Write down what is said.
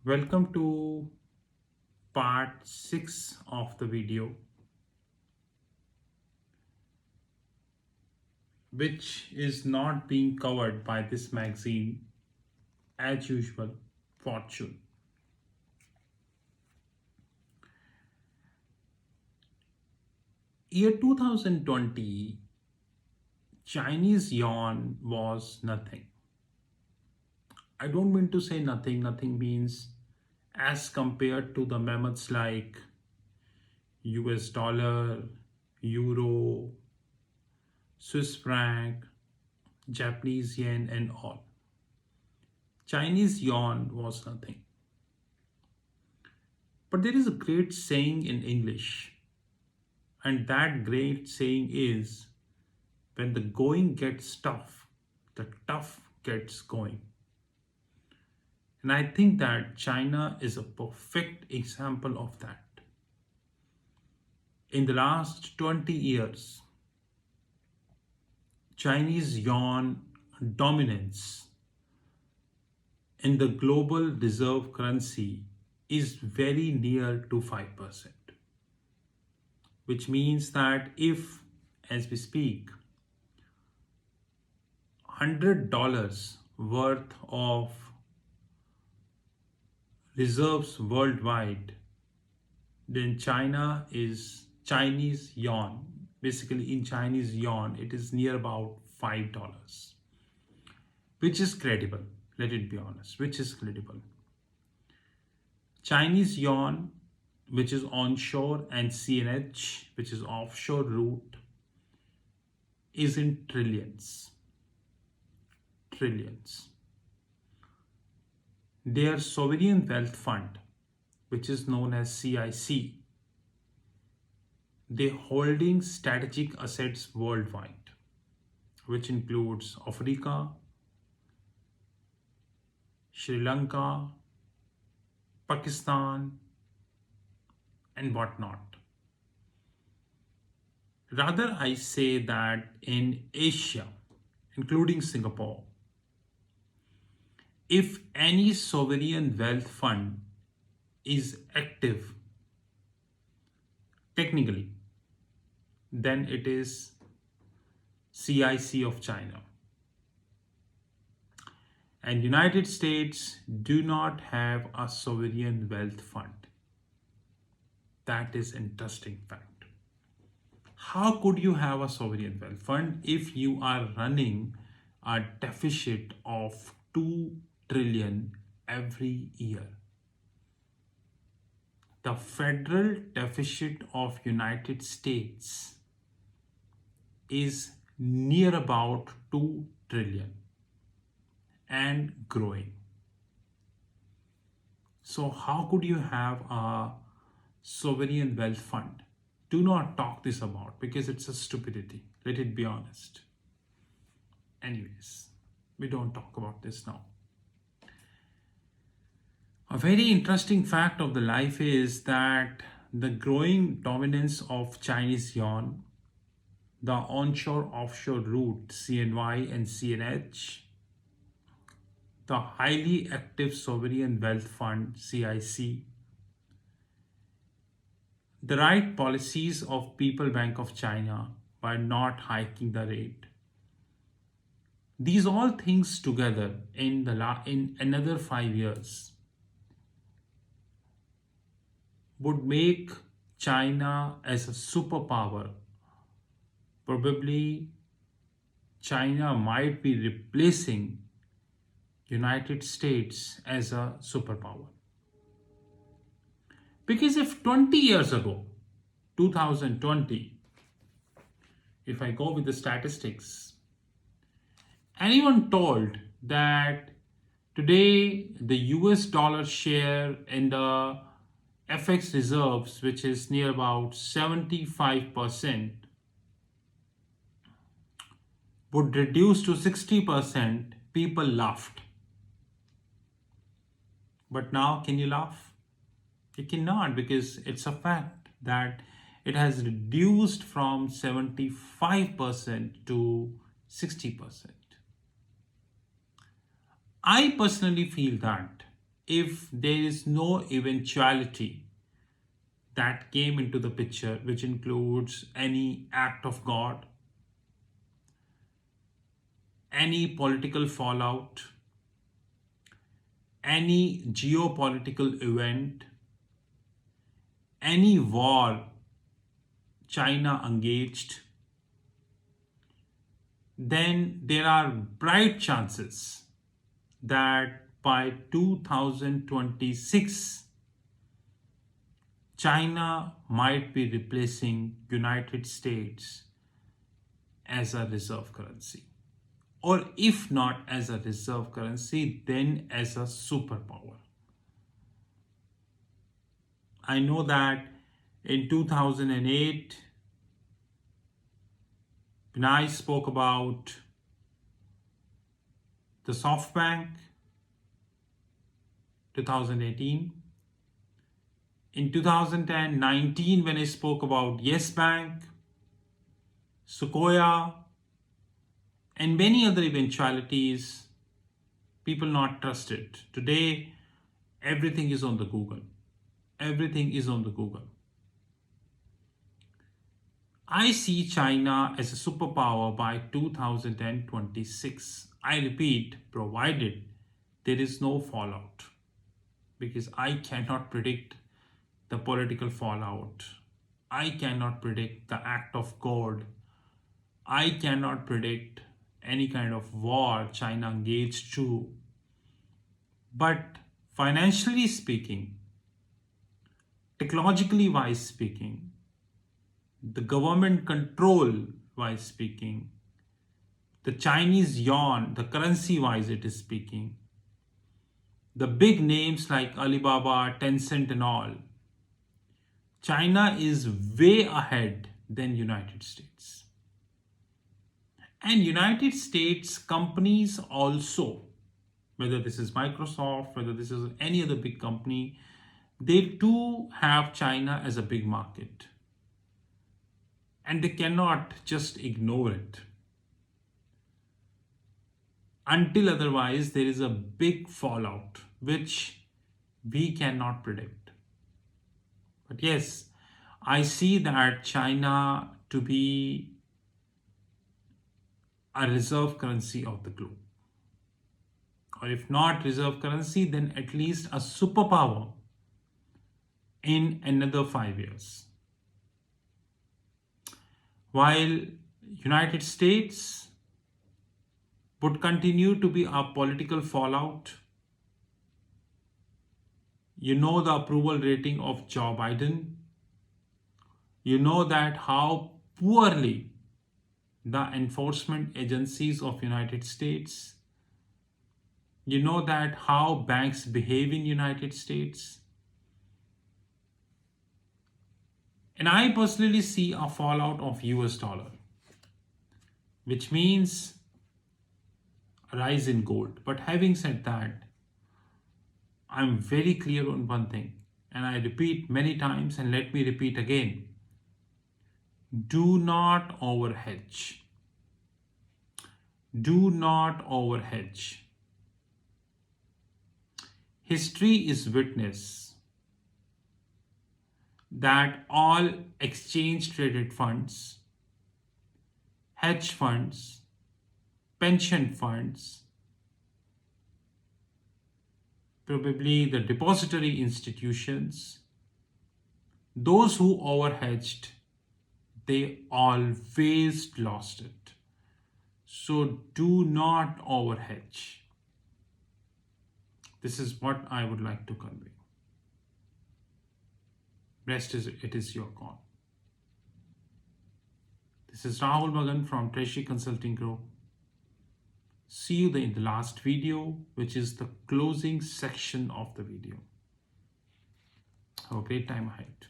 Welcome to part 6 of the video, which is not being covered by this magazine as usual, Fortune. Year 2020, Chinese yuan was nothing. I don't mean to say nothing, nothing means as compared to the mammoths like US dollar, euro, Swiss franc, Japanese yen, and all. Chinese yuan was nothing. But there is a great saying in English, and that great saying is when the going gets tough, the tough gets going. And I think that China is a perfect example of that. In the last 20 years, Chinese yuan dominance in the global reserve currency is very near to 5%, which means that if, as we speak, $100 worth of reserves worldwide, then China is Chinese yuan. Basically, in Chinese yuan, it is near about $5, which is credible. Let it be honest, which is credible. Chinese yuan, which is onshore, and CNH, which is offshore route, is in trillions. Trillions. Their sovereign wealth fund, which is known as CIC, they holding strategic assets worldwide, which includes Africa, Sri Lanka, Pakistan, and whatnot. Rather, I say that in Asia, including Singapore, if any sovereign wealth fund is active technically, then it is CIC of China. And United States do not have a sovereign wealth fund. That is interesting fact. How could you have a sovereign wealth fund if you are running a deficit of 2 trillion every year? The federal deficit of United States is near about 2 trillion and growing. So how could you have a sovereign wealth fund? Do not talk this about because it's a stupidity. Let it be honest. Anyways, we don't talk about this now. A very interesting fact of the life is that the growing dominance of Chinese yuan, the onshore offshore route CNY and CNH, the highly active sovereign wealth fund CIC, the right policies of People Bank of China by not hiking the rate. These all things together in another 5 years would make China as a superpower. Probably China might be replacing United States as a superpower. Because if 20 years ago, 2020, if I go with the statistics, anyone told that today the US dollar share in the FX reserves, which is near about 75%, would reduce to 60%, people laughed. But now, can you laugh? You cannot, because it's a fact that it has reduced from 75% to 60%. I personally feel that if there is no eventuality that came into the picture, which includes any act of God, any political fallout, any geopolitical event, any war China engaged, then there are bright chances that by 2026, China might be replacing United States as a reserve currency. Or if not as a reserve currency, then as a superpower. I know that in 2008, when I spoke about the SoftBank, 2018, in 2019, when I spoke about Yes Bank, Sequoia, and many other eventualities, people not trusted. Today, everything is on the Google. Everything is on the Google. I see China as a superpower by 2026. I repeat, provided there is no fallout, because I cannot predict the political fallout. I cannot predict the act of God. I cannot predict any kind of war China engaged to. But financially speaking, technologically wise speaking, the government control wise speaking, the Chinese yuan, the currency wise it is speaking, the big names like Alibaba, Tencent and all, China is way ahead than United States. And United States companies also, whether this is Microsoft, whether this is any other big company, they too have China as a big market. And they cannot just ignore it. Until otherwise, there is a big fallout, which we cannot predict. But yes, I see that China to be a reserve currency of the globe. Or if not reserve currency, then at least a superpower in another 5 years. While United States would continue to be a political fallout, you know the approval rating of Joe Biden, you know that how poorly the enforcement agencies of United States, you know that how banks behave in United States. And I personally see a fallout of US dollar, which means a rise in gold. But having said that, I'm very clear on one thing, and I repeat many times, and let me repeat again. Do not overhedge. Do not overhedge. History is witness that all exchange traded funds, hedge funds, pension funds, probably the depository institutions, those who overhedged, they always lost it. So do not overhedge. This is what I would like to convey. Rest is it is your call. This is Rahul Magan from Treasury Consulting Group. See you in the last video, which is the closing section of the video. Have a great time ahead.